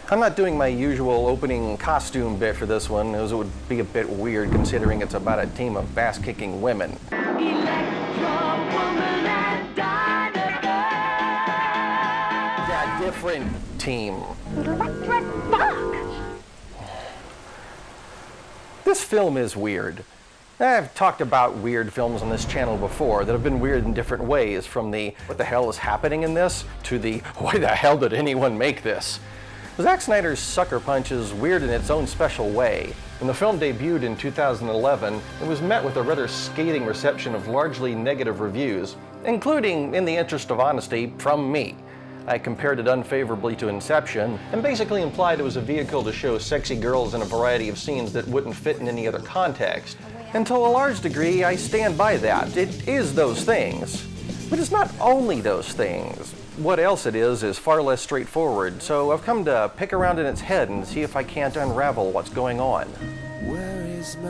I'm not doing my usual opening costume bit for this one, as it would be a bit weird considering it's about a team of ass-kicking women. Yeah, different team. This film is weird. I've talked about weird films on this channel before that have been weird in different ways, from the "what the hell is happening in this" to the "why the hell did anyone make this?" Zack Snyder's Sucker Punch is weird in its own special way. When the film debuted in 2011, it was met with a rather scathing reception of largely negative reviews, including, in the interest of honesty, from me. I compared it unfavorably to Inception, and basically implied it was a vehicle to show sexy girls in a variety of scenes that wouldn't fit in any other context. And to a large degree, I stand by that. It is those things. But it's not only those things. What else it is far less straightforward, so I've come to pick around in its head and see if I can't unravel what's going on. Where is my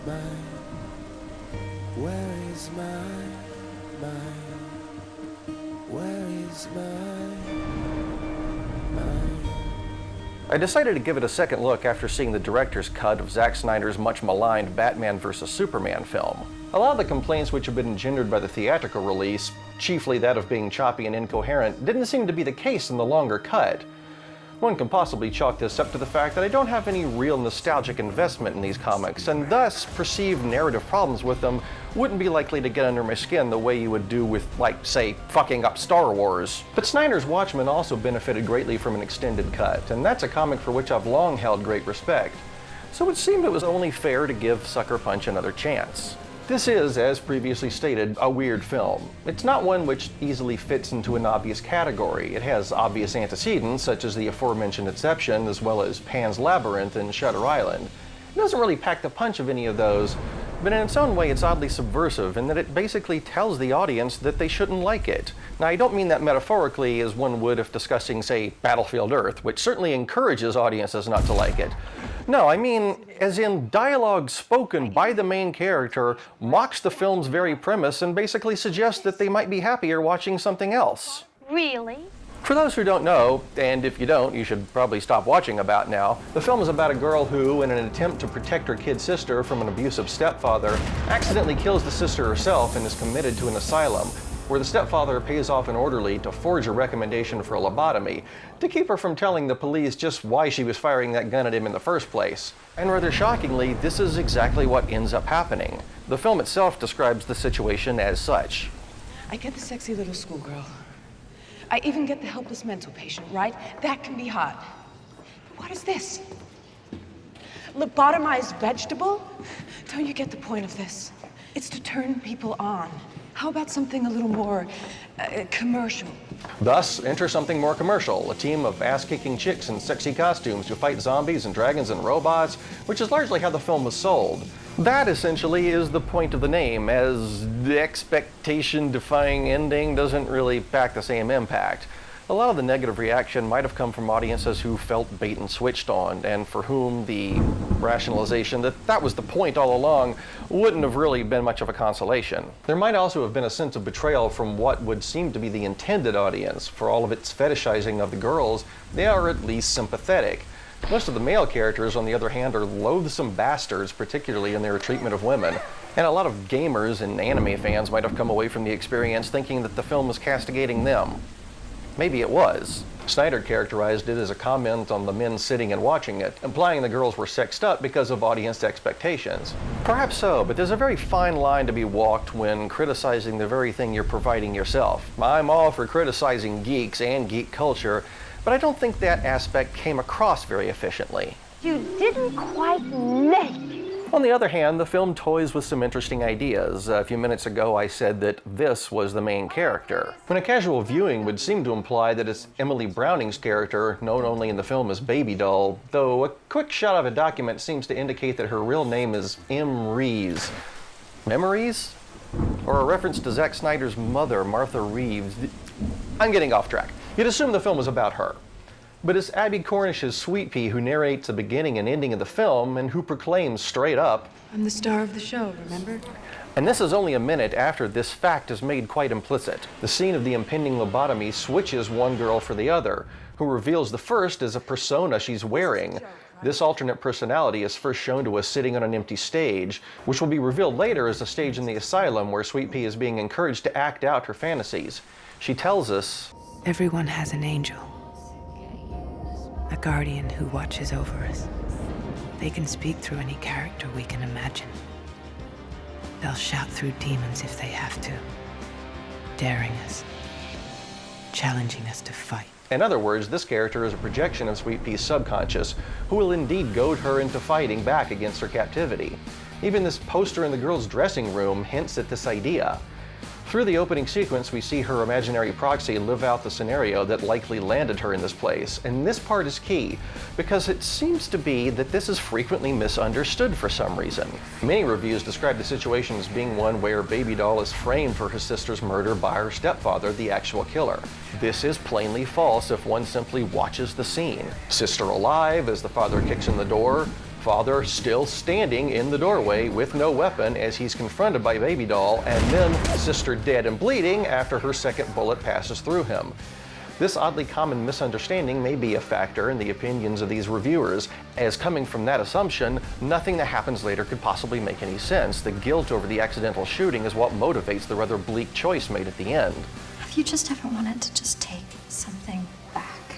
mind? Where is my mind? Where is my mind? I decided to give it a second look after seeing the director's cut of Zack Snyder's much maligned Batman vs. Superman film. A lot of the complaints which have been engendered by the theatrical release, chiefly that of being choppy and incoherent, didn't seem to be the case in the longer cut. One can possibly chalk this up to the fact that I don't have any real nostalgic investment in these comics, and thus perceived narrative problems with them wouldn't be likely to get under my skin the way you would do with, like, say, fucking up Star Wars. But Snyder's Watchmen also benefited greatly from an extended cut, and that's a comic for which I've long held great respect. So it seemed it was only fair to give Sucker Punch another chance. This is, as previously stated, a weird film. It's not one which easily fits into an obvious category. It has obvious antecedents, such as the aforementioned Inception, as well as Pan's Labyrinth and Shutter Island. It doesn't really pack the punch of any of those, but in its own way it's oddly subversive in that it basically tells the audience that they shouldn't like it. Now, I don't mean that metaphorically as one would if discussing, say, Battlefield Earth, which certainly encourages audiences not to like it. No, I mean as in dialogue spoken by the main character mocks the film's very premise and basically suggests that they might be happier watching something else. Really? For those who don't know, and if you don't, you should probably stop watching about now, the film is about a girl who, in an attempt to protect her kid sister from an abusive stepfather, accidentally kills the sister herself and is committed to an asylum, where the stepfather pays off an orderly to forge a recommendation for a lobotomy, to keep her from telling the police just why she was firing that gun at him in the first place. And rather shockingly, this is exactly what ends up happening. The film itself describes the situation as such. I get the sexy little schoolgirl. I even get the helpless mental patient, right? That can be hot. But what is this? Lobotomized vegetable? Don't you get the point of this? It's to turn people on. How about something a little more commercial? Thus, enter something more commercial, a team of ass-kicking chicks in sexy costumes who fight zombies and dragons and robots, which is largely how the film was sold. That, essentially, is the point of the name, as the expectation-defying ending doesn't really pack the same impact. A lot of the negative reaction might have come from audiences who felt bait and switched on, and for whom the rationalization that that was the point all along wouldn't have really been much of a consolation. There might also have been a sense of betrayal from what would seem to be the intended audience. For all of its fetishizing of the girls, they are at least sympathetic. Most of the male characters, on the other hand, are loathsome bastards, particularly in their treatment of women. And a lot of gamers and anime fans might have come away from the experience thinking that the film was castigating them. Maybe it was. Snyder characterized it as a comment on the men sitting and watching it, implying the girls were sexed up because of audience expectations. Perhaps so, but there's a very fine line to be walked when criticizing the very thing you're providing yourself. I'm all for criticizing geeks and geek culture, but I don't think that aspect came across very efficiently. You didn't quite make it. On the other hand, the film toys with some interesting ideas. A few minutes ago I said that this was the main character, when a casual viewing would seem to imply that it's Emily Browning's character, known only in the film as Baby Doll, though a quick shot of a document seems to indicate that her real name is M. Reeves. Memories? Or a reference to Zack Snyder's mother, Martha Reeves. I'm getting off track. You'd assume the film was about her. But it's Abby Cornish's Sweet Pea who narrates the beginning and ending of the film and who proclaims straight up, I'm the star of the show, remember? And this is only a minute after this fact is made quite implicit. The scene of the impending lobotomy switches one girl for the other, who reveals the first is a persona she's wearing. This alternate personality is first shown to us sitting on an empty stage, which will be revealed later as a stage in the asylum where Sweet Pea is being encouraged to act out her fantasies. She tells us, "Everyone has an angel, a guardian who watches over us. They can speak through any character we can imagine. They'll shout through demons if they have to, daring us, challenging us to fight." In other words, this character is a projection of Sweet Pea's subconscious, who will indeed goad her into fighting back against her captivity. Even this poster in the girls' dressing room hints at this idea. Through the opening sequence, we see her imaginary proxy live out the scenario that likely landed her in this place, and this part is key, because it seems to be that this is frequently misunderstood for some reason. Many reviews describe the situation as being one where Baby Doll is framed for her sister's murder by her stepfather, the actual killer. This is plainly false if one simply watches the scene. Sister alive as the father kicks in the door, father still standing in the doorway with no weapon as he's confronted by Baby Doll, and then sister dead and bleeding after her second bullet passes through him. This oddly common misunderstanding may be a factor in the opinions of these reviewers, as coming from that assumption, nothing that happens later could possibly make any sense. The guilt over the accidental shooting is what motivates the rather bleak choice made at the end. Have you just ever wanted to just take something back?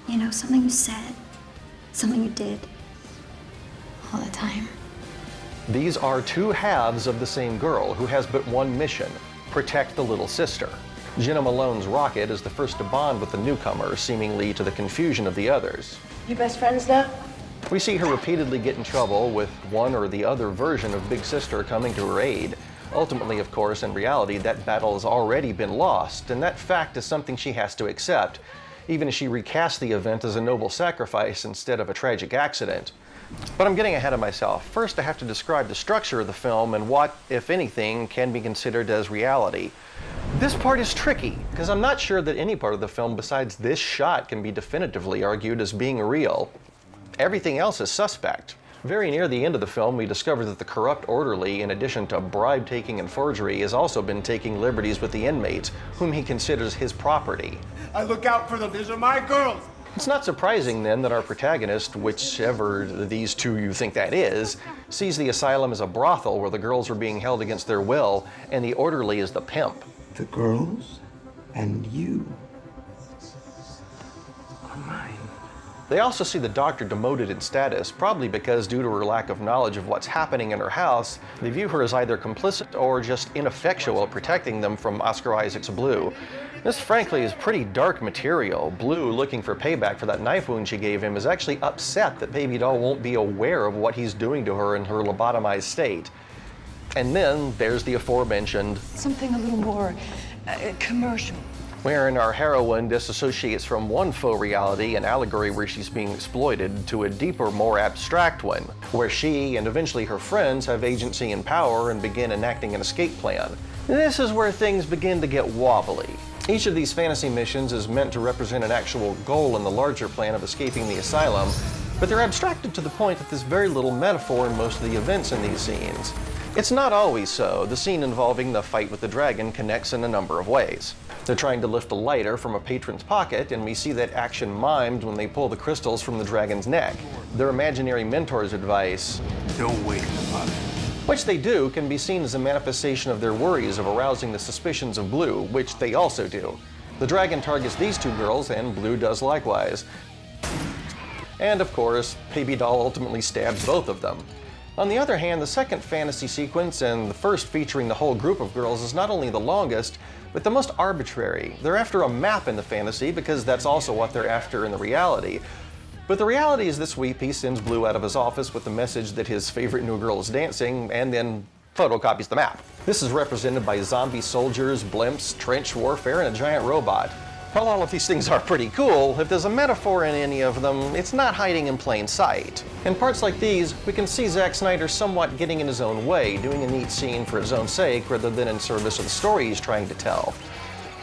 You know, something you said, something you did, all the time. These are two halves of the same girl who has but one mission: protect the little sister. Jenna Malone's Rocket is the first to bond with the newcomer, seemingly to the confusion of the others. You best friends now? We see her repeatedly get in trouble with one or the other version of Big Sister coming to her aid. Ultimately, of course, in reality, that battle has already been lost, and that fact is something she has to accept, even as she recasts the event as a noble sacrifice instead of a tragic accident. But I'm getting ahead of myself. First, I have to describe the structure of the film and what, if anything, can be considered as reality. This part is tricky, because I'm not sure that any part of the film besides this shot can be definitively argued as being real. Everything else is suspect. Very near the end of the film, we discover that the corrupt orderly, in addition to bribe-taking and forgery, has also been taking liberties with the inmates, whom he considers his property. I look out for them. These are my girls. It's not surprising then that our protagonist, whichever these two you think that is, sees the asylum as a brothel where the girls are being held against their will, and the orderly is the pimp. The girls and you are mine. They also see the doctor demoted in status, probably because due to her lack of knowledge of what's happening in her house, they view her as either complicit or just ineffectual at protecting them from Oscar Isaac's Blue. This, frankly, is pretty dark material. Blue, looking for payback for that knife wound she gave him, is actually upset that Baby Doll won't be aware of what he's doing to her in her lobotomized state. And then there's the aforementioned Something a little more commercial. wherein our heroine disassociates from one faux reality, an allegory where she's being exploited, to a deeper, more abstract one, where she and eventually her friends have agency and power and begin enacting an escape plan. This is where things begin to get wobbly. Each of these fantasy missions is meant to represent an actual goal in the larger plan of escaping the asylum, but they're abstracted to the point that there's very little metaphor in most of the events in these scenes. It's not always so. The scene involving the fight with the dragon connects in a number of ways. They're trying to lift a lighter from a patron's pocket, and we see that action mimed when they pull the crystals from the dragon's neck. Their imaginary mentor's advice, Don't wake them up. which they do, can be seen as a manifestation of their worries of arousing the suspicions of Blue, which they also do. The dragon targets these two girls, and Blue does likewise. And of course, Baby Doll ultimately stabs both of them. On the other hand, the second fantasy sequence, and the first featuring the whole group of girls, is not only the longest, but the most arbitrary. They're after a map in the fantasy, because that's also what they're after in the reality. But the reality is that Sweet Pea sends Blue out of his office with the message that his favorite new girl is dancing, and then photocopies the map. This is represented by zombie soldiers, blimps, trench warfare, and a giant robot. While all of these things are pretty cool, if there's a metaphor in any of them, it's not hiding in plain sight. In parts like these, we can see Zack Snyder somewhat getting in his own way, doing a neat scene for its own sake rather than in service of the story he's trying to tell.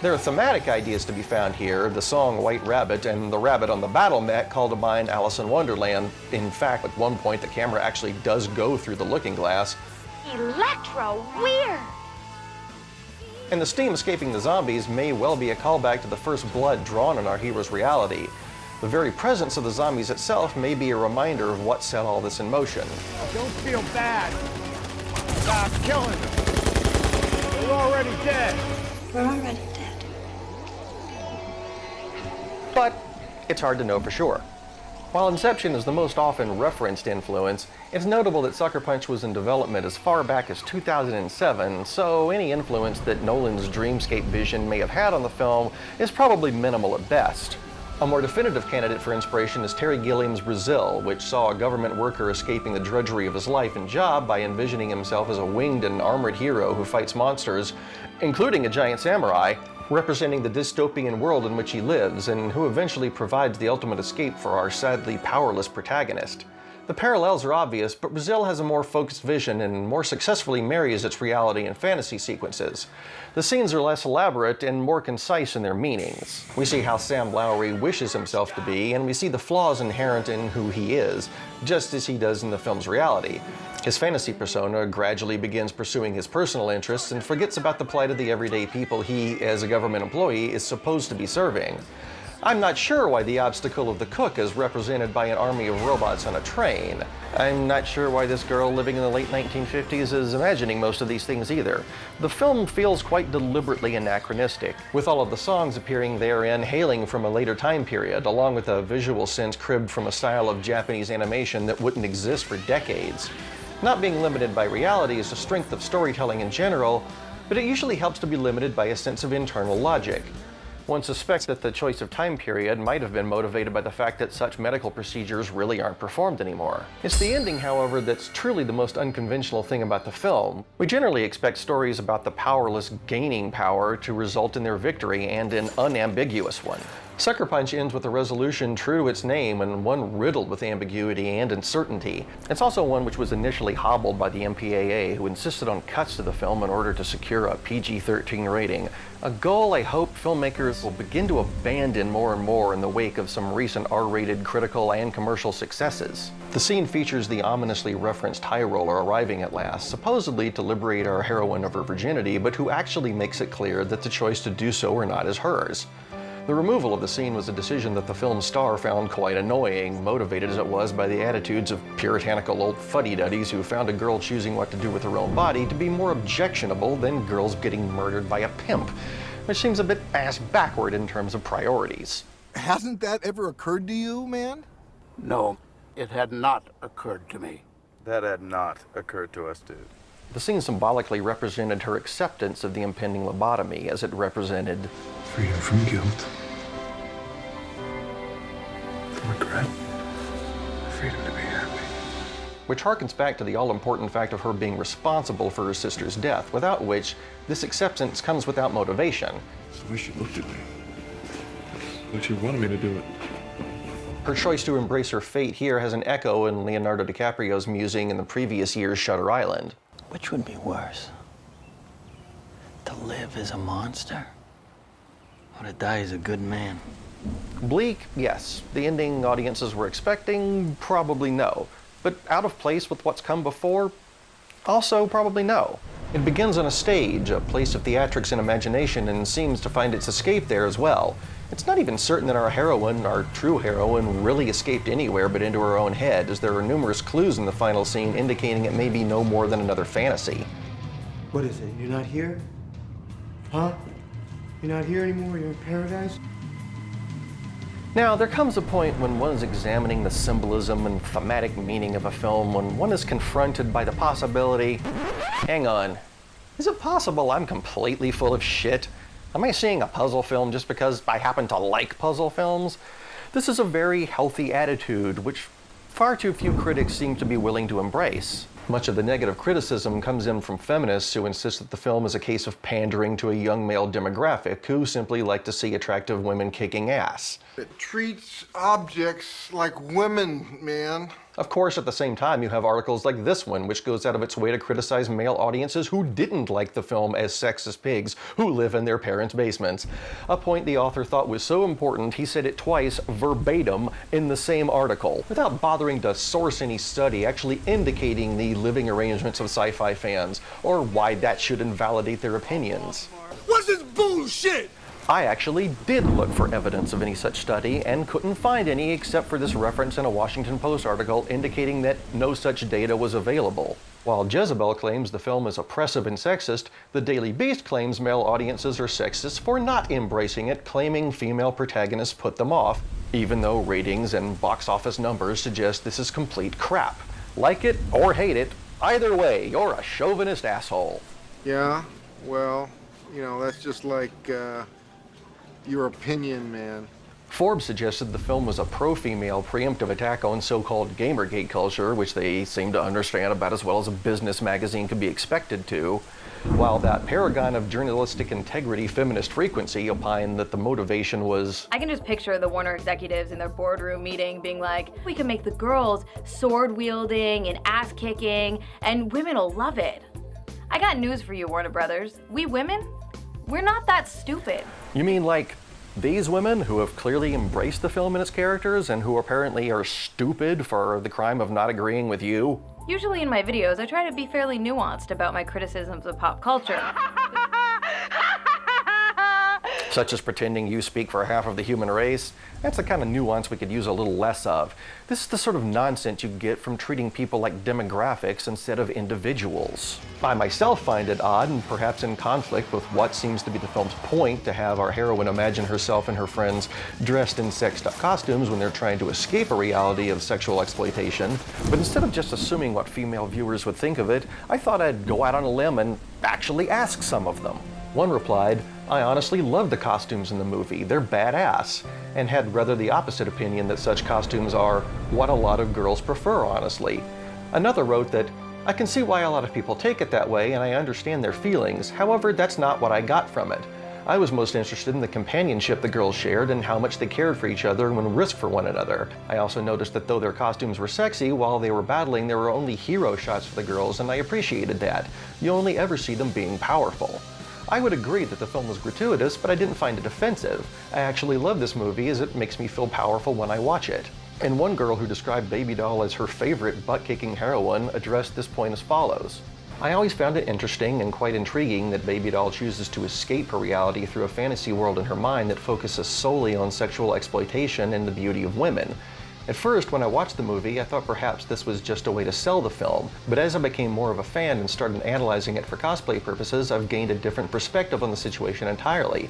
There are thematic ideas to be found here, the song White Rabbit and the rabbit on the battle mech call to mind Alice in Wonderland. In fact, at one point the camera actually does go through the looking glass. Electro weird. And the steam escaping the zombies may well be a callback to the first blood drawn on our hero's reality. The very presence of the zombies itself may be a reminder of what set all this in motion. Don't feel bad. Stop killing them. They're already dead. We're already dead. But it's hard to know for sure. While Inception is the most often referenced influence, it's notable that Sucker Punch was in development as far back as 2007, so any influence that Nolan's dreamscape vision may have had on the film is probably minimal at best. A more definitive candidate for inspiration is Terry Gilliam's Brazil, which saw a government worker escaping the drudgery of his life and job by envisioning himself as a winged and armored hero who fights monsters, including a giant samurai, representing the dystopian world in which he lives and who eventually provides the ultimate escape for our sadly powerless protagonist. The parallels are obvious, but Brazil has a more focused vision and more successfully marries its reality and fantasy sequences. The scenes are less elaborate and more concise in their meanings. We see how Sam Lowry wishes himself to be, and we see the flaws inherent in who he is, just as he does in the film's reality. His fantasy persona gradually begins pursuing his personal interests and forgets about the plight of the everyday people he, as a government employee, is supposed to be serving. I'm not sure why the obstacle of the cook is represented by an army of robots on a train. I'm not sure why this girl living in the late 1950s is imagining most of these things either. The film feels quite deliberately anachronistic, with all of the songs appearing therein hailing from a later time period, along with a visual sense cribbed from a style of Japanese animation that wouldn't exist for decades. Not being limited by reality is a strength of storytelling in general, but it usually helps to be limited by a sense of internal logic. One suspects that the choice of time period might have been motivated by the fact that such medical procedures really aren't performed anymore. It's the ending, however, that's truly the most unconventional thing about the film. We generally expect stories about the powerless gaining power to result in their victory, and an unambiguous one. Sucker Punch ends with a resolution true to its name and one riddled with ambiguity and uncertainty. It's also one which was initially hobbled by the MPAA, who insisted on cuts to the film in order to secure a PG-13 rating, a goal I hope filmmakers will begin to abandon more and more in the wake of some recent R-rated critical and commercial successes. The scene features the ominously referenced high roller arriving at last, supposedly to liberate our heroine of her virginity, but who actually makes it clear that the choice to do so or not is hers. The removal of the scene was a decision that the film's star found quite annoying, motivated as it was by the attitudes of puritanical old fuddy-duddies who found a girl choosing what to do with her own body to be more objectionable than girls getting murdered by a pimp, which seems a bit ass-backward in terms of priorities. Hasn't that ever occurred to you, man? No, it had not occurred to me. That had not occurred to us, dude. The scene symbolically represented her acceptance of the impending lobotomy, as it represented Freedom from guilt. From regret. Freedom to be happy. which harkens back to the all-important fact of her being responsible for her sister's death, without which this acceptance comes without motivation. It's the way she looked at me. Like she wanted me to do it. Her choice to embrace her fate here has an echo in Leonardo DiCaprio's musing in the previous year's Shutter Island. Which would be worse? To live as a monster? Or to die as a good man? Bleak, yes. The ending audiences were expecting, probably no. But out of place with what's come before? Also probably no. It begins on a stage, a place of theatrics and imagination, and seems to find its escape there as well. It's not even certain that our heroine, our true heroine, really escaped anywhere but into her own head, as there are numerous clues in the final scene indicating it may be no more than another fantasy. What is it? You're not here? Huh? You're not here anymore? You're in paradise? Now, there comes a point when one is examining the symbolism and thematic meaning of a film when one is confronted by the possibility, hang on, is it possible I'm completely full of shit? Am I seeing a puzzle film just because I happen to like puzzle films? This is a very healthy attitude, which far too few critics seem to be willing to embrace. Much of the negative criticism comes in from feminists who insist that the film is a case of pandering to a young male demographic who simply like to see attractive women kicking ass. It treats objects like women, man. Of course, at the same time, you have articles like this one, which goes out of its way to criticize male audiences who didn't like the film as sexist pigs who live in their parents' basements. A point the author thought was so important, he said it twice verbatim in the same article, without bothering to source any study actually indicating the living arrangements of sci-fi fans, or why that should invalidate their opinions. do shit! I actually did look for evidence of any such study and couldn't find any except for this reference in a Washington Post article indicating that no such data was available. While Jezebel claims the film is oppressive and sexist, the Daily Beast claims male audiences are sexist for not embracing it, claiming female protagonists put them off, even though ratings and box office numbers suggest this is complete crap. Like it or hate it, either way, you're a chauvinist asshole. Yeah, well, you know, that's just like, your opinion, man. Forbes suggested the film was a pro-female preemptive attack on so-called Gamergate culture, which they seem to understand about as well as a business magazine could be expected to, while that paragon of journalistic integrity, Feminist Frequency, opined that the motivation was... I can just picture the Warner executives in their boardroom meeting being like, we can make the girls sword-wielding and ass-kicking, and women will love it. I got news for you, Warner Brothers. We women, we're not that stupid. You mean like these women who have clearly embraced the film and its characters and who apparently are stupid for the crime of not agreeing with you? Usually in my videos, I try to be fairly nuanced about my criticisms of pop culture. Such as pretending you speak for half of the human race. That's the kind of nuance we could use a little less of. This is the sort of nonsense you get from treating people like demographics instead of individuals. I myself find it odd and perhaps in conflict with what seems to be the film's point to have our heroine imagine herself and her friends dressed in sexed up costumes when they're trying to escape a reality of sexual exploitation. But instead of just assuming what female viewers would think of it, I thought I'd go out on a limb and actually ask some of them. One replied, I honestly love the costumes in the movie, they're badass, and had rather the opposite opinion that such costumes are what a lot of girls prefer, honestly. Another wrote that, I can see why a lot of people take it that way and I understand their feelings, however, that's not what I got from it. I was most interested in the companionship the girls shared and how much they cared for each other and would risk for one another. I also noticed that though their costumes were sexy, while they were battling, there were only hero shots for the girls and I appreciated that. You only ever see them being powerful. I would agree that the film was gratuitous, but I didn't find it offensive. I actually love this movie as it makes me feel powerful when I watch it. And one girl who described Baby Doll as her favorite butt-kicking heroine addressed this point as follows. I always found it interesting and quite intriguing that Baby Doll chooses to escape her reality through a fantasy world in her mind that focuses solely on sexual exploitation and the beauty of women. At first, when I watched the movie, I thought perhaps this was just a way to sell the film, but as I became more of a fan and started analyzing it for cosplay purposes, I've gained a different perspective on the situation entirely.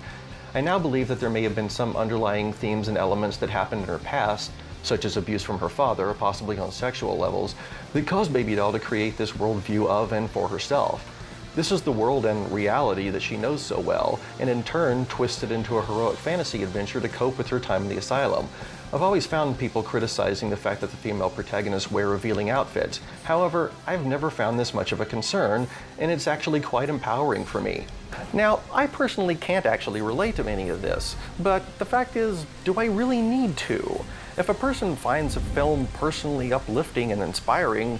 I now believe that there may have been some underlying themes and elements that happened in her past, such as abuse from her father, possibly on sexual levels, that caused Baby Doll to create this worldview of and for herself. This is the world and reality that she knows so well, and in turn twisted into a heroic fantasy adventure to cope with her time in the asylum. I've always found people criticizing the fact that the female protagonists wear revealing outfits. However, I've never found this much of a concern, and it's actually quite empowering for me. Now, I personally can't actually relate to any of this, but the fact is, do I really need to? If a person finds a film personally uplifting and inspiring,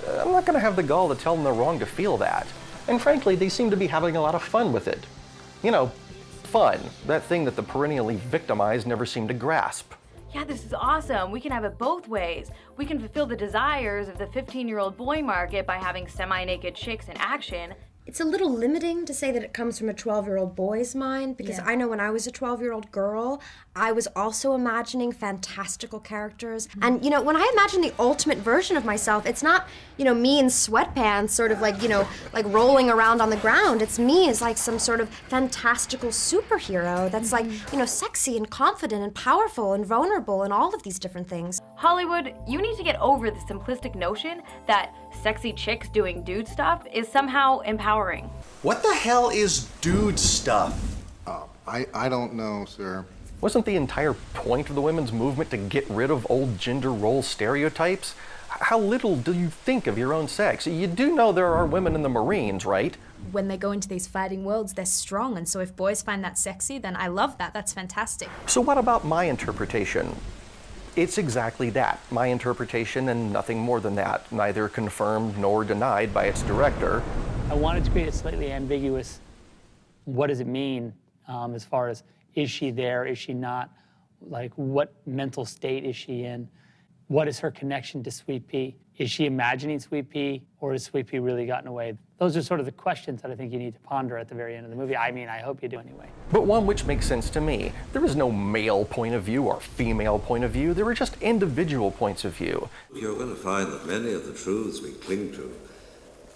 I'm not going to have the gall to tell them they're wrong to feel that. And frankly, they seem to be having a lot of fun with it. You know, fun, that thing that the perennially victimized never seem to grasp. Yeah, this is awesome. We can have it both ways. We can fulfill the desires of the 15-year-old boy market by having semi-naked chicks in action. It's a little limiting to say that it comes from a 12-year-old boy's mind, because I know when I was a 12-year-old girl, I was also imagining fantastical characters. And, you know, when I imagine the ultimate version of myself, it's not, you know, me in sweatpants, sort of like, you know, like rolling around on the ground. It's me as like some sort of fantastical superhero that's like, you know, sexy and confident and powerful and vulnerable and all of these different things. Hollywood, you need to get over the simplistic notion that sexy chicks doing dude stuff is somehow empowering. What the hell is dude stuff? I don't know, sir. Wasn't the entire point of the women's movement to get rid of old gender role stereotypes? How little do you think of your own sex? You do know there are women in the Marines, right? When they go into these fighting worlds, they're strong, and so if boys find that sexy, then I love that. That's fantastic. So what about my interpretation? It's exactly that, my interpretation and nothing more than that, neither confirmed nor denied by its director. I wanted to create a slightly ambiguous, what does it mean as far as, is she there, is she not, like what mental state is she in? What is her connection to Sweet Pea? Is she imagining Sweet Pea, or has Sweet Pea really gotten away? Those are sort of the questions that I think you need to ponder at the very end of the movie. I mean, I hope you do anyway. But one which makes sense to me. There is no male point of view or female point of view. There are just individual points of view. You're going to find that many of the truths we cling to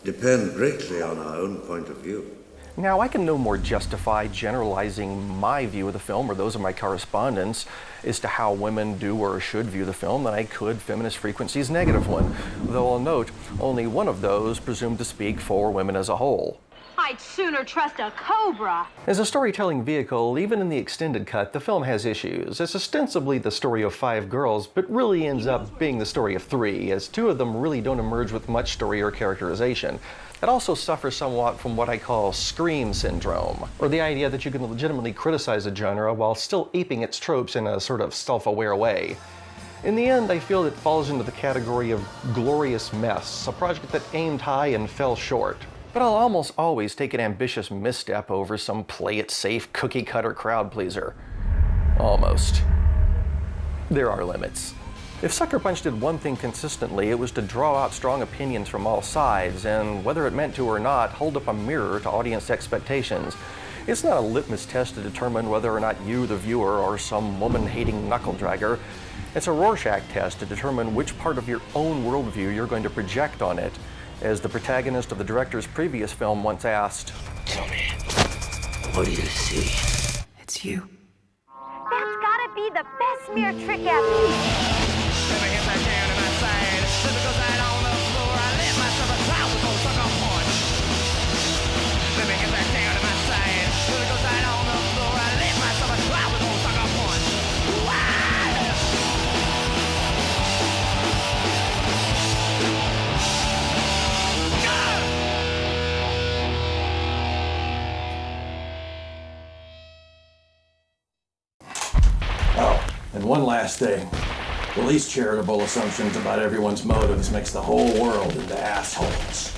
depend greatly on our own point of view. Now, I can no more justify generalizing my view of the film or those of my correspondents as to how women do or should view the film than I could Feminist Frequency's negative one, though I'll note only one of those presumed to speak for women as a whole. I'd sooner trust a cobra. As a storytelling vehicle, even in the extended cut, the film has issues. It's ostensibly the story of 5 girls, but really ends up being the story of 3, as 2 of them really don't emerge with much story or characterization. It also suffers somewhat from what I call Scream syndrome, or the idea that you can legitimately criticize a genre while still aping its tropes in a sort of self-aware way. In the end, I feel it falls into the category of glorious mess, a project that aimed high and fell short. But I'll almost always take an ambitious misstep over some play-it-safe, cookie-cutter crowd pleaser. Almost. There are limits. If Sucker Punch did one thing consistently, it was to draw out strong opinions from all sides, and whether it meant to or not, hold up a mirror to audience expectations. It's not a litmus test to determine whether or not you, the viewer, are some woman-hating knuckle-dragger. It's a Rorschach test to determine which part of your own worldview you're going to project on it. As the protagonist of the director's previous film once asked, "Tell me, what do you see?" It's you. That's gotta be the best smear trick ever. And one last thing. The least charitable assumptions about everyone's motives makes the whole world into assholes.